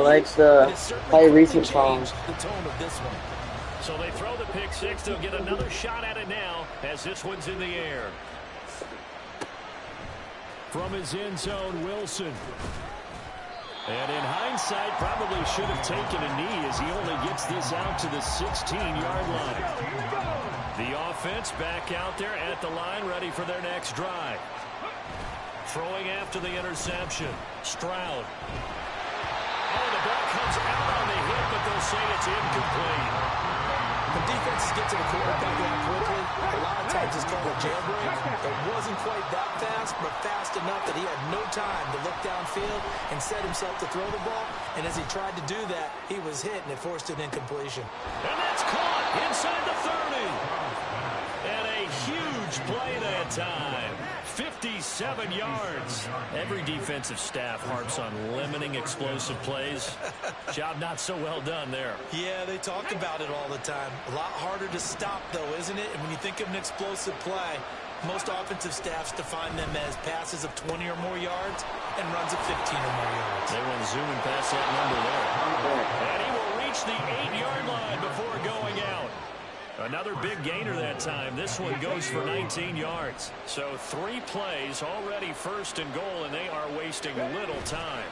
like the play recent songs. The tone of this one. So they throw the pick six. They'll get another shot at it now as this one's in the air. From his end zone, Wilson. And in hindsight, probably should have taken a knee as he only gets this out to the 16-yard line. The offense back out there at the line, ready for their next drive. Throwing after the interception. Stroud. Oh, the ball comes out on the hit, but they'll say it's incomplete. When defenses get to the quarterback that quickly, a lot of times it's called a jailbreak. It wasn't quite that fast, but fast enough that he had no time to look downfield and set himself to throw the ball. And as he tried to do that, he was hit, and it forced an incompletion. And that's caught inside the 30. And a huge play that time. 57 yards. Every defensive staff harps on limiting explosive plays. Job not so well done there. Yeah, they talk about it all the time. A lot harder to stop, though, isn't it? And when you think of an explosive play, most offensive staffs define them as passes of 20 or more yards and runs of 15 or more yards. They went zooming past that number there. And he will reach the 8-yard line before going out. Another big gainer that time. This one goes for 19 yards. So 3 plays, already first and goal, and they are wasting little time.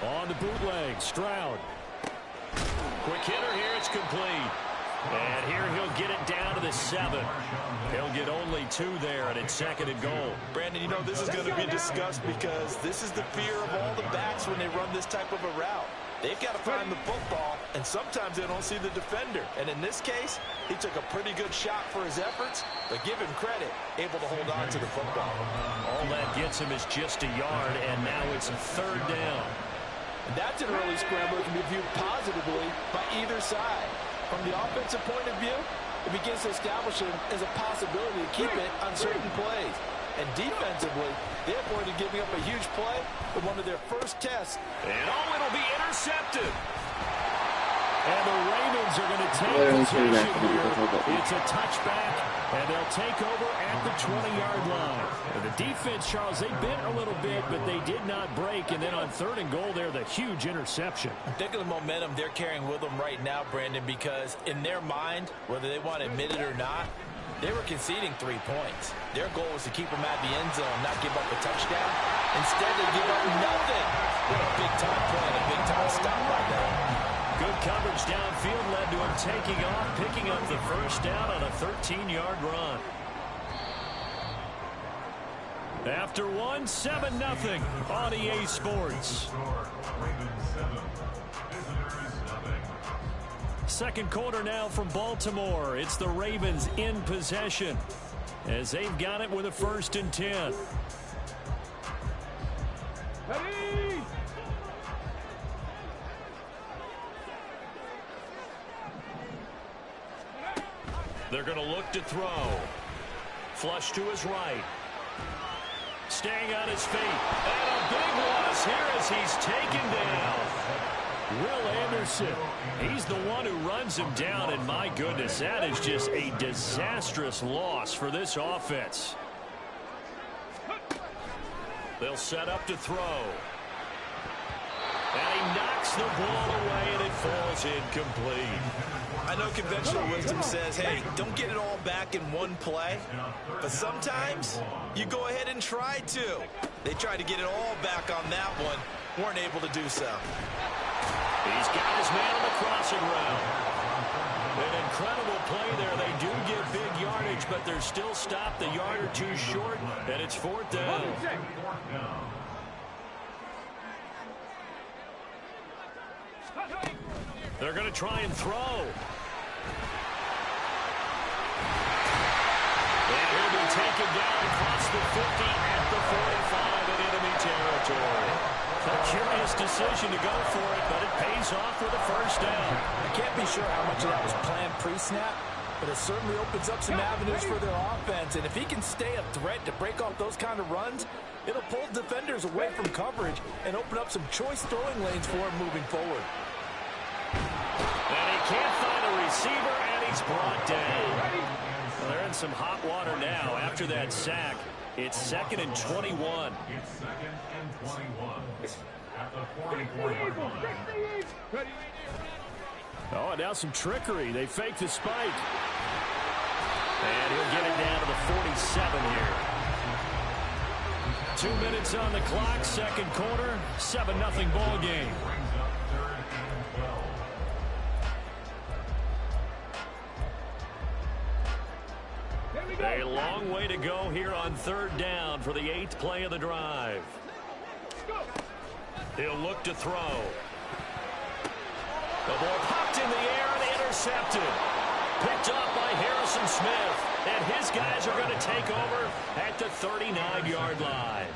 On the bootleg, Stroud. Quick hitter here, it's complete. And here he'll get it down to the 7. He'll get only 2 there, and it's second and goal. Brandon, you know this is going to be discussed because this is the fear of all the backs when they run this type of a route. They've got to find the football, and sometimes they don't see the defender. And in this case, he took a pretty good shot for his efforts, but give him credit, able to hold on to the football. All that gets him is just a yard, and now it's a 3rd down. And that's an early scramble that can be viewed positively by either side. From the offensive point of view, it begins to establish him as a possibility to keep it on certain plays. And defensively, they avoided giving up a huge play with one of their first tests. And oh, it'll be intercepted. And the Ravens are going to take possession here. It's a touchback, and they'll take over at the 20-yard line. And the defense, Charles, they bent a little bit, but they did not break. And then on 3rd and goal there, the huge interception. Think of the momentum they're carrying with them right now, Brandon, because in their mind, whether they want to admit it or not, they were conceding 3 points. Their goal was to keep them at the end zone, not give up a touchdown. Instead, they give up nothing. What a big-time play and a big-time stop right there. Good coverage downfield led to him taking off, picking up the first down on a 13-yard run. After 1, 7-0 on EA Sports. Second quarter now from Baltimore. It's the Ravens in possession as they've got it with a 1st and 10. Ready? They're going to look to throw. Flush to his right. Staying on his feet. And a big loss here as he's taken down. Will Anderson, he's the one who runs him down, and my goodness, that is just a disastrous loss for this offense. They'll set up to throw. And he knocks the ball away, and it falls incomplete. I know conventional wisdom says, hey, don't get it all back in one play. But sometimes you go ahead and try to. They tried to get it all back on that one. Weren't able to do so. He's got his man on the crossing route. An incredible play there. They do get big yardage, but they're still stopped a yard or 2 short, and it's 4th down. They're going to try and throw. And he'll be taken down across the 50 at the 45 in enemy territory. A curious decision to go for it, but it pays off with a 1st down. I can't be sure how much of that was planned pre-snap, but it certainly opens up some avenues for their offense. And if he can stay a threat to break off those kind of runs, it'll pull defenders away from coverage and open up some choice throwing lanes for him moving forward. And he can't find a receiver, and he's brought down. Well, they're in some hot water now after that sack. It's 2nd and 21. Oh, and now some trickery. They fake the spike. And he'll get it down to the 47 here. 2 minutes on the clock, second quarter, 7-0 ball game. A long way to go here on third down for the 8th play of the drive. He'll look to throw. The ball popped in the air and intercepted. Picked off by Harrison Smith. And his guys are going to take over at the 39-yard line.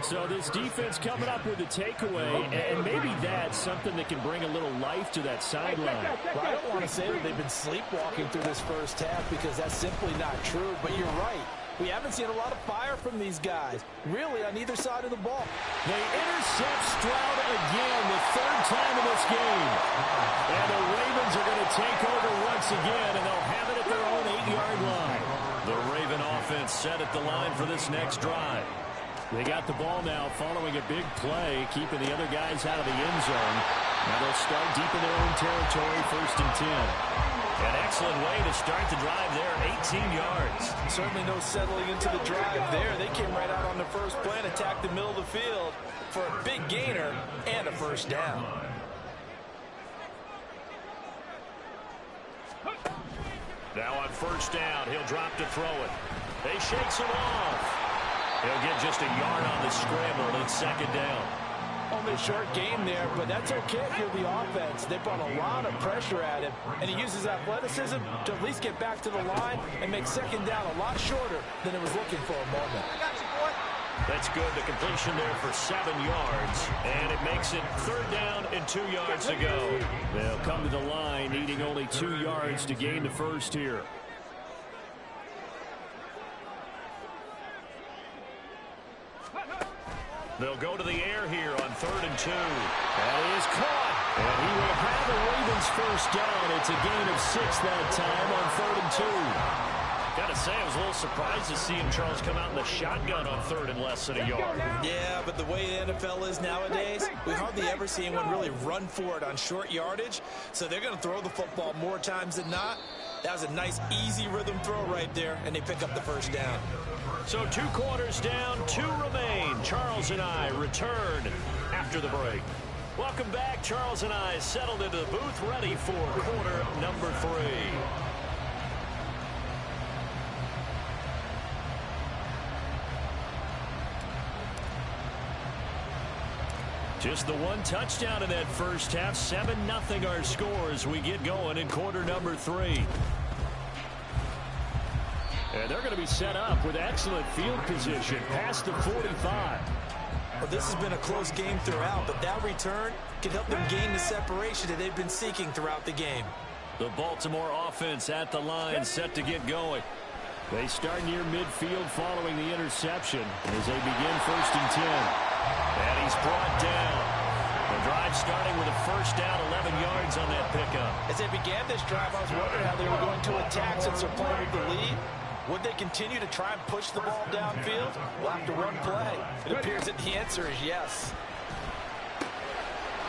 So this defense coming up with a takeaway, and maybe that's something that can bring a little life to that sideline. Well, I don't want to say that they've been sleepwalking through this first half because that's simply not true, but you're right. We haven't seen a lot of fire from these guys, really, on either side of the ball. They intercept Stroud again, the third time in this game. And the Ravens are going to take over once again, and they'll have it at their own 8-yard line. The Raven offense set at the line for this next drive. They got the ball now following a big play, keeping the other guys out of the end zone. Now they'll start deep in their own territory, 1st and 10. An excellent way to start the drive there, 18 yards. Certainly no settling into the drive there. They came right out on the first play and attacked the middle of the field for a big gainer and a first down. Now on first down, he'll drop to throw it. They shakes him off. He'll get just a yard on the scramble, and 2nd down. Only a short game there, but that's okay if you're the offense. They brought a lot of pressure at him, and he uses athleticism to at least get back to the line and make 2nd down a lot shorter than it was looking for a moment. That's good. The completion there for 7 yards, and it makes it 3rd down and 2 yards to go. They'll come to the line needing only 2 yards to gain the first here. They'll go to the air here on 3rd and 2. That is caught. And he will have the Ravens first down. It's a gain of 6 that time on 3rd and 2. Got to say, I was a little surprised to see him, Charles, come out in the shotgun on 3rd and less than a yard. Yeah, but the way the NFL is nowadays, we hardly ever see anyone really run for it on short yardage. So they're going to throw the football more times than not. That was a nice, easy rhythm throw right there, and they pick up the first down. So 2 quarters down, 2 remain. Charles and I return after the break. Welcome back. Charles and I settled into the booth, ready for quarter number 3. Just the 1 touchdown in that first half. 7-0 our score as we get going in quarter number 3. And they're going to be set up with excellent field position past the 45. Well, this has been a close game throughout, but that return can help them gain the separation that they've been seeking throughout the game. The Baltimore offense at the line, set to get going. They start near midfield following the interception as they begin 1st and 10. And he's brought down. The drive starting with a first down, 11 yards on that pickup. As they began this drive, I was wondering how they were going to attack since they're playing with the lead. Would they continue to try and push the ball downfield? Well, after one play, it appears that the answer is yes.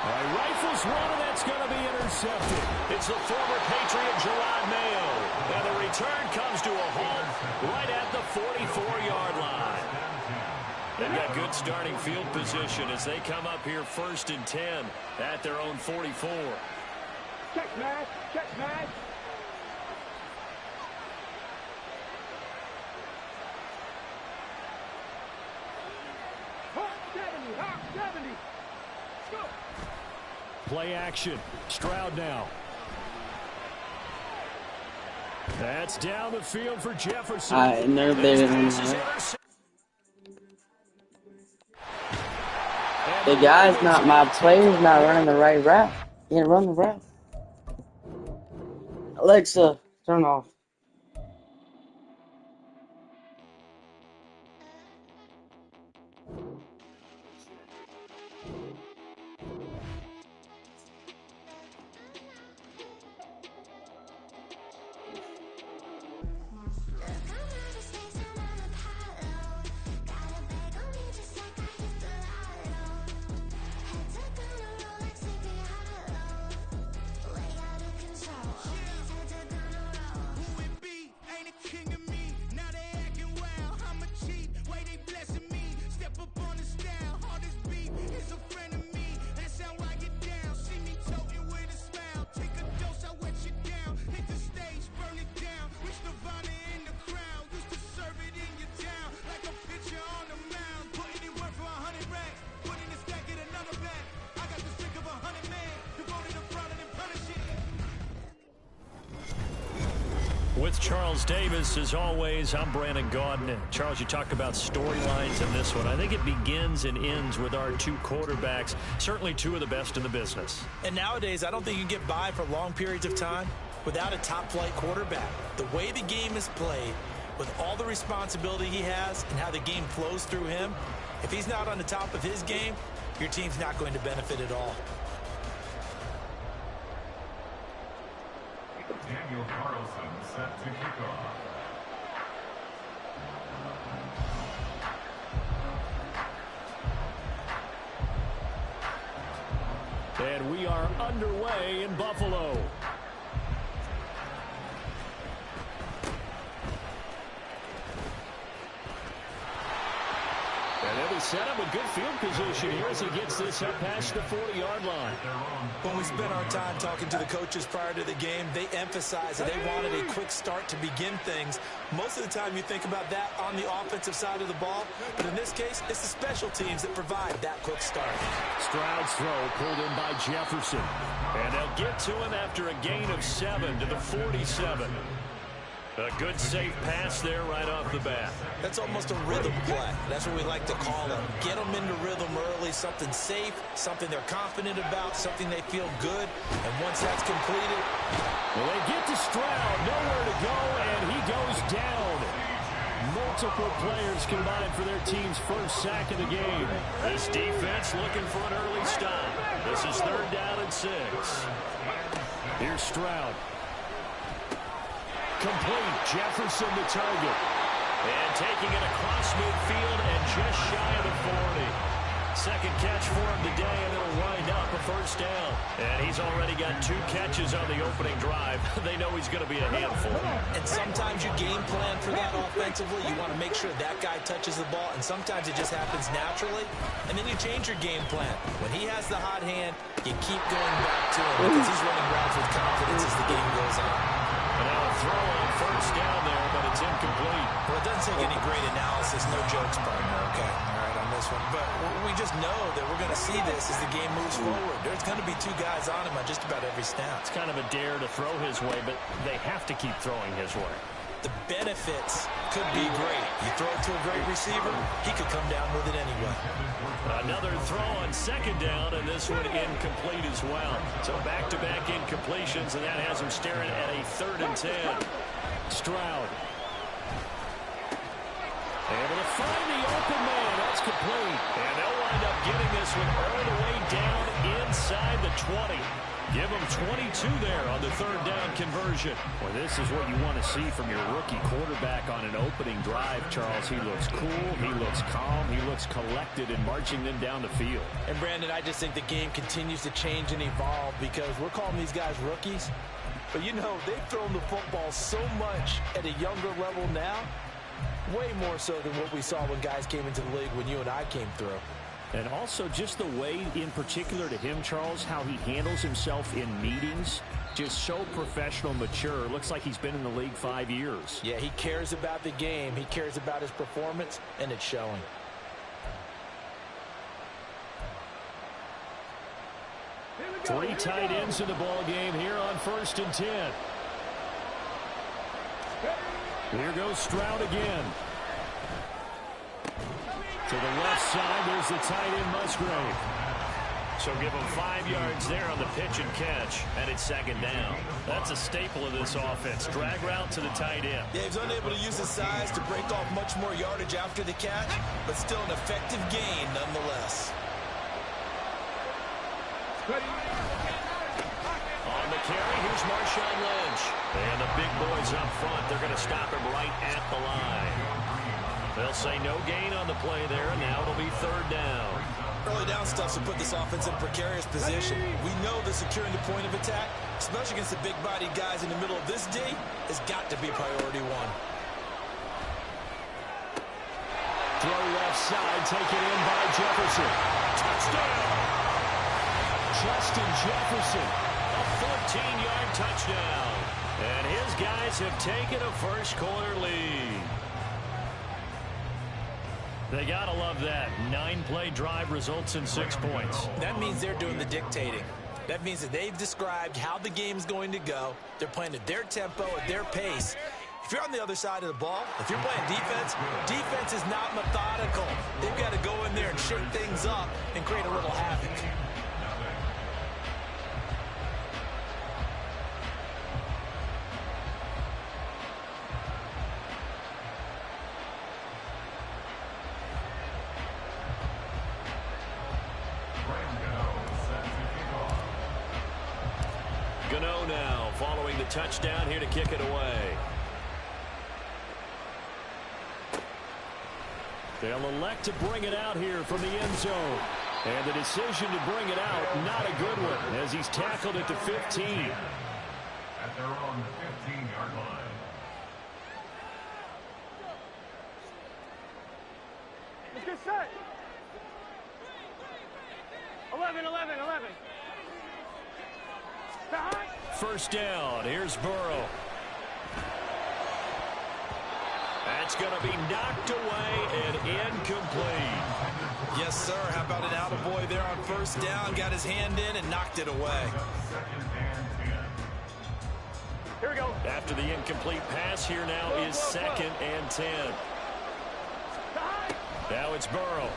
All right, rifles one, and that's going to be intercepted. It's the former Patriot Gerard Mayo. And the return comes to a halt right at the 44-yard line. They've got good starting field position as they come up here 1st and 10 at their own 44. Check, man. Check, man. Hawk 70. Go. Play action. Stroud now. That's down the field for Jefferson. And they're there. The guy's not, my player's not running the right route. He didn't run the route. Alexa, turn off. With Charles Davis, as always, I'm Brandon Gaudin. Charles, you talk about storylines in this one. I think it begins and ends with our two quarterbacks, certainly two of the best in the business. And nowadays, I don't think you can get by for long periods of time without a top-flight quarterback. The way the game is played, with all the responsibility he has and how the game flows through him, if he's not on the top of his game, your team's not going to benefit at all. Daniel Carlson set to kick off. And we are underway in Buffalo. And they'll be set up with good field position here as he gets this up past the 40-yard line. When we spent our time talking to the coaches prior to the game, they emphasized that they wanted a quick start to begin things. Most of the time you think about that on the offensive side of the ball, but in this case, it's the special teams that provide that quick start. Stroud's throw pulled in by Jefferson. And they'll get to him after a gain of 7 to the 47. A good safe pass there right off the bat. That's almost a rhythm play. That's what we like to call it. Get them into rhythm early, something safe, something they're confident about, something they feel good. And once that's completed... Well, they get to Stroud, nowhere to go, and he goes down. Multiple players combined for their team's first sack of the game. This defense looking for an early stop. This is 3rd down and 6. Here's Stroud. Complete. Jefferson the target. And taking it across midfield and just shy of the 40. Second catch for him today, and it'll wind up a first down. And he's already got 2 catches on the opening drive. They know he's going to be a handful. And sometimes you game plan for that offensively. You want to make sure that guy touches the ball, and sometimes it just happens naturally. And then you change your game plan. When he has the hot hand, you keep going back to him because he's running routes with confidence as the game goes on. And now a throw on first down there, but it's incomplete. Well, it doesn't take any great analysis. No jokes, partner, okay? All right, on this one. But we just know that we're going to see this as the game moves forward. There's going to be 2 guys on him on just about every snap. It's kind of a dare to throw his way, but they have to keep throwing his way. The benefits could be great. You throw it to a great receiver, he could come down with it anyway. Another throw on 2nd down, and this one incomplete as well. So back-to-back incompletions, and that has him staring at a 3rd and 10. Stroud. Able to find the open man. That's complete. And they'll wind up getting this one all the way down inside the 20. Give him 22 there on the 3rd down conversion. Well, this is what you want to see from your rookie quarterback on an opening drive, Charles. He looks cool, he looks calm, he looks collected in marching them down the field. And, Brandon, I just think the game continues to change and evolve because we're calling these guys rookies. But, you know, they've thrown the football so much at a younger level now, way more so than what we saw when guys came into the league when you and I came through. And also just the way, in particular to him, Charles, how he handles himself in meetings, just so professional, mature. Looks like he's been in the league 5 years. Yeah, he cares about the game. He cares about his performance, and it's showing. Three tight ends in the ball game here on 1st and 10. Here goes Stroud again. To the left side, there's the tight end Musgrave. So give him 5 yards there on the pitch and catch, and it's 2nd down. That's a staple of this offense. Drag route to the tight end. Yeah, he's unable to use his size to break off much more yardage after the catch, but still an effective gain nonetheless. On the carry, here's Marshawn Lynch. And the big boys up front, they're going to stop him right at the line. They'll say no gain on the play there, and now it'll be 3rd down. Early down stuff to put this offense in a precarious position. We know that securing the point of attack, especially against the big-bodied guys in the middle of this D, has got to be priority 1. Throw left side, taken in by Jefferson. Touchdown! Justin Jefferson, a 14-yard touchdown. And his guys have taken a first-quarter lead. They gotta love that. 9-play drive results in 6 points. That means they're doing the dictating. That means that they've described how the game's going to go. They're playing at their tempo, at their pace. If you're on the other side of the ball, if you're playing defense, defense is not methodical. They've got to go in there and shake things up and create a little havoc. Gano now following the touchdown here to kick it away. They'll elect to bring it out here from the end zone. And the decision to bring it out, not a good one, as he's tackled at the 15. At their own 15-yard line. Let's get set. 11, 11, 11. Behind. First down. Here's Burrow. That's going to be knocked away and incomplete. Yes, sir. How about an attaboy there on first down? Got his hand in and knocked it away. Second and 10. Here we go. After the incomplete pass, here now is second and 10. Behind. Now it's Burrow.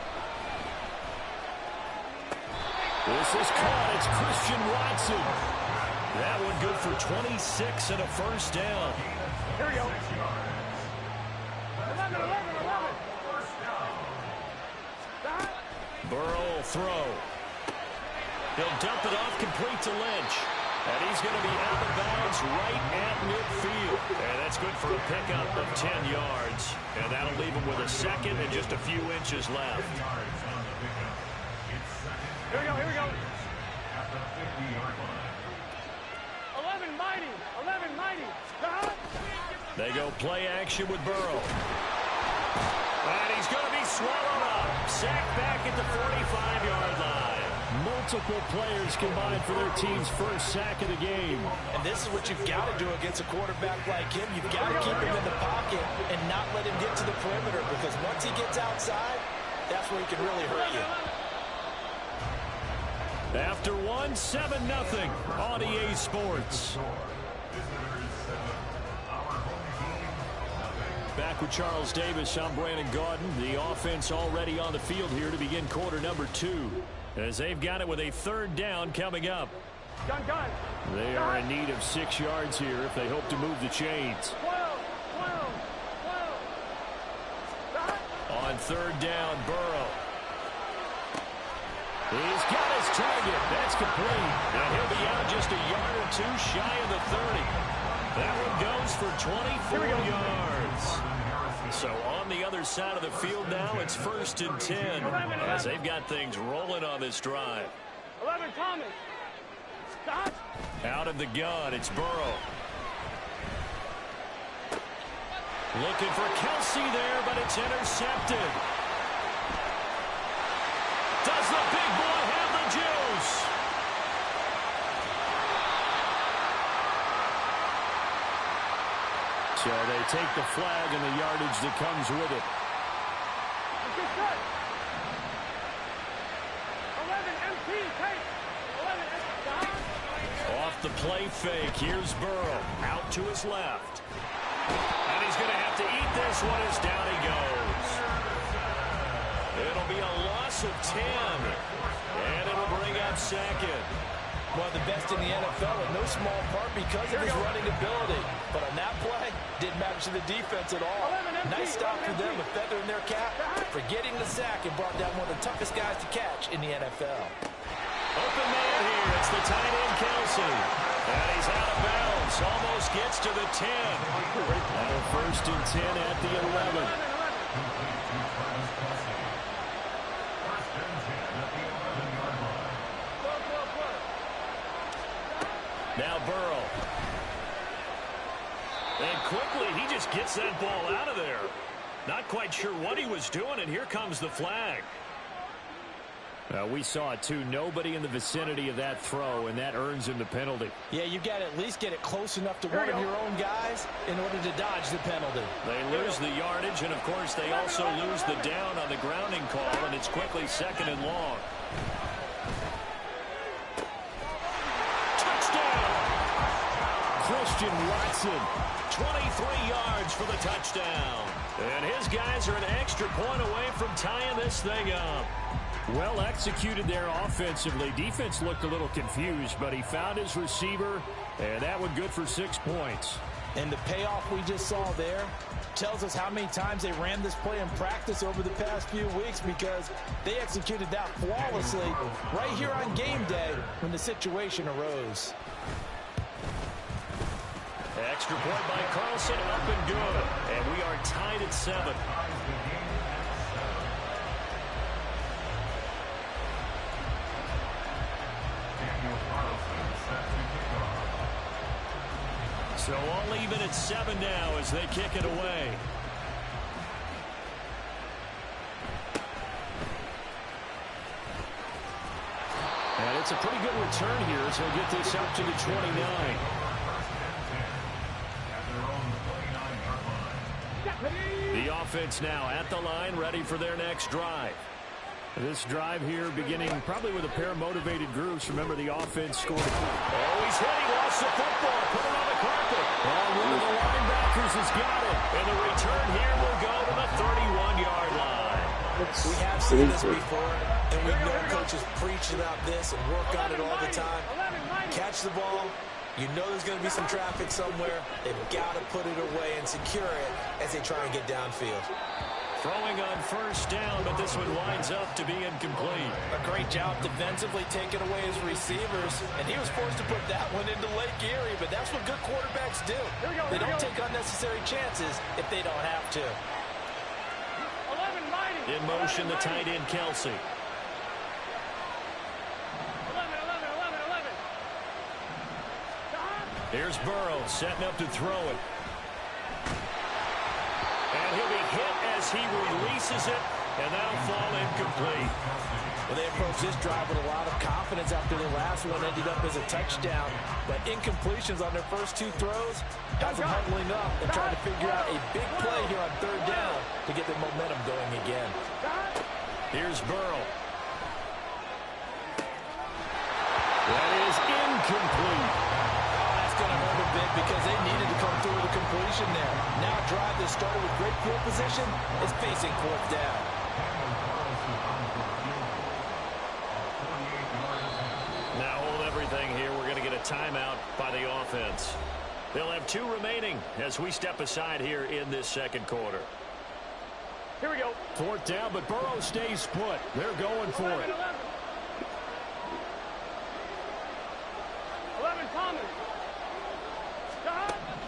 This is caught. It's Christian Watson. That one good for 26 and a first down. Here we go. 11, 11, 11. Behind. Burrow will throw. He'll dump it off complete to Lynch. And he's going to be out of bounds right at midfield. And that's good for a pickup of 10 yards. And that'll leave him with a second and just a few inches left. Here we go, here we go. At the 50-yard line. 11 mighty, 11 mighty. Behind. They go play action with Burrow. And he's going to be swallowed up. Sacked back at the 45-yard line. Multiple players combined for their team's first sack of the game. And this is what you've got to do against a quarterback like him. You've got to keep him in the pocket and not let him get to the perimeter, because once he gets outside, that's where he can really hurt you. After one, 7-0 on EA Sports. Back with Charles Davis, I'm Brandon Gaudin. The offense already on the field here to begin quarter number 2. As they've got it with a third down coming up. Gun, gun. They are in need of 6 yards here if they hope to move the chains. 12, 12, 12. Behind. On third down, Burrow. He's got his target. That's complete. And he'll be out just a yard or two shy of the 30. That one goes for 24 yards. So on the other side of the field now, it's first and 10 as they've got things rolling on this drive. 11 Thomas. Behind. Out of the gun, it's Burrow. Looking for Kelsey there, but it's intercepted. Does the big boy have the juice? So they take the flag and the yardage that comes with it. Let's get set. 11 MT, take. 11 MT. Behind. Off the play fake, here's Burrow. Out to his left. And he's going to have to eat this one as down he goes. It'll be a loss of 10. And it'll bring up second. One of the best in the NFL, in no small part because of his running ability. But on that play, didn't matter to the defense at all. Nice stop for them, a feather in their cap for getting the sack and brought down one of the toughest guys to catch in the NFL. Open man here. It's the tight end, Kelsey. And he's out of bounds. Almost gets to the 10. Now first and 10 at the 11. Now Burrow. And quickly, he just gets that ball out of there. Not quite sure what he was doing, and here comes the flag. We saw it too. Nobody in the vicinity of that throw, and that earns him the penalty. Yeah, you've got to at least get it close enough to one of your own guys in order to dodge the penalty. They lose the yardage, and of course they also lose the down on the grounding call, and it's quickly second and long. Christian Watson. 23 yards for the touchdown. And his guys are an extra point away from tying this thing up. Well executed there offensively. Defense looked a little confused, but he found his receiver, and that one good for 6 points. And the payoff we just saw there tells us how many times they ran this play in practice over the past few weeks, because they executed that flawlessly right here on game day when the situation arose. Extra point by Carlson, up and good. And we are tied at 7. So all even at 7 now as they kick it away. And it's a pretty good return here as he'll get this up to the 29. The offense now at the line, ready for their next drive. This drive here beginning probably with a pair of motivated groups. Remember, the offense scored. Oh, he's hit. He lost the football. Put it on the carpet. And one of the linebackers has got it. And the return here will go to the 31-yard line. We have seen this before, and we know coaches preach about this and work on it all the time. Catch the ball. You know there's going to be some traffic somewhere. They've got to put it away and secure it as they try and get downfield. Throwing on first down, but this one winds up to be incomplete. A great job defensively taking away his receivers, and he was forced to put that one into Lake Erie, but that's what good quarterbacks do. They don't take unnecessary chances if they don't have to. In motion, the tight end, Kelsey. Here's Burrow setting up to throw it. And he'll be hit as he releases it, and that'll fall incomplete. Well, they approached this drive with a lot of confidence after the last one ended up as a touchdown. But incompletions on their first 2 throws has them huddling up and trying to figure out a big play here on 3rd down to get their momentum going again. Here's Burrow. That is incomplete. Going to hurt a bit because they needed to come through with a completion there. Now a drive that started with great field position is facing 4th down. Now hold everything here. We're going to get a timeout by the offense. They'll have 2 remaining as we step aside here in this 2nd quarter. Here we go. 4th down, but Burrow stays put. They're going for it. 11 Thomas.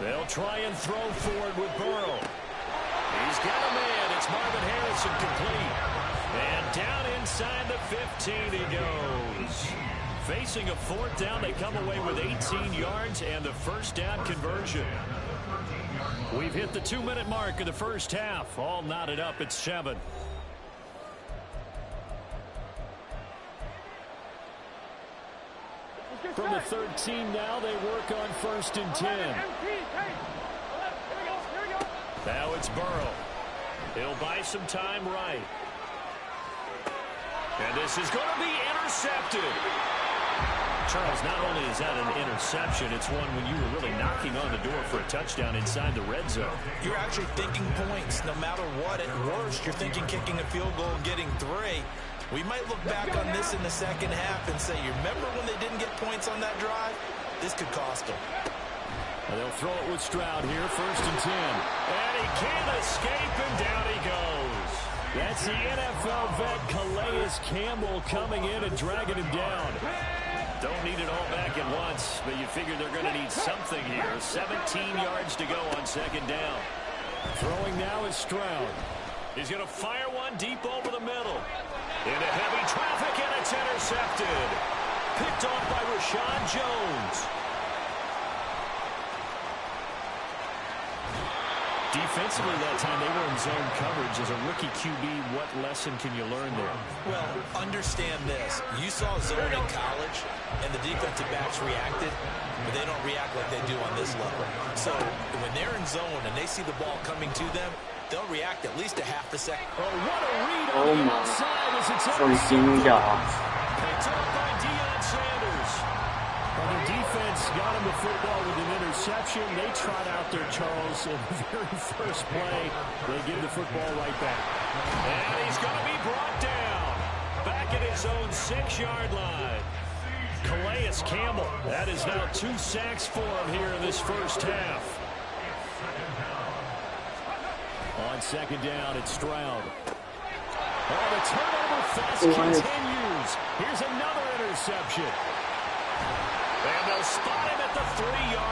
They'll try and throw forward with Burrow. He's got a man. It's Marvin Harrison complete. And down inside the 15 he goes. Facing a 4th down, they come away with 18 yards and the first down conversion. We've hit the 2-minute mark of the first half. All knotted up at 7. From the 13 now, they work on 1st and 10. Now it's Burrow. He'll buy some time right. And this is going to be intercepted. Charles, not only is that an interception, it's one when you were really knocking on the door for a touchdown inside the red zone. You're actually thinking points no matter what. At worst, you're thinking kicking a field goal and getting 3. We might look back on this in the second half and say, you remember when they didn't get points on that drive? This could cost them. And they'll throw it with Stroud here, 1st and 10. And he can't escape, and down he goes. That's the NFL vet Calais Campbell coming in and dragging him down. Don't need it all back at once, but you figure they're going to need something here. 17 yards to go on 2nd down. Throwing now is Stroud. He's going to fire one deep over the middle. Into heavy traffic, and it's intercepted. Picked off by Rashawn Jones. Defensively that time, they were in zone coverage. As a rookie QB, what lesson can you learn there? Well, understand this. You saw zone in college, and the defensive backs reacted, but they don't react like they do on this level. So when they're in zone and they see the ball coming to them, they'll react at least a half a second. Oh, what a read on the outside as it's Freaking God. picked up by Deion Sanders. And the defense got him football with an interception. They trot out there, Charles, in the very first play. They give the football right back. And he's going to be brought down. Back at his own 6-yard line. Calais Campbell. That is now 2 sacks for him here in this first half. On second down, it's Stroud. Oh, the turnover fest continues. Here's another interception. And they'll spot him at the 3-yard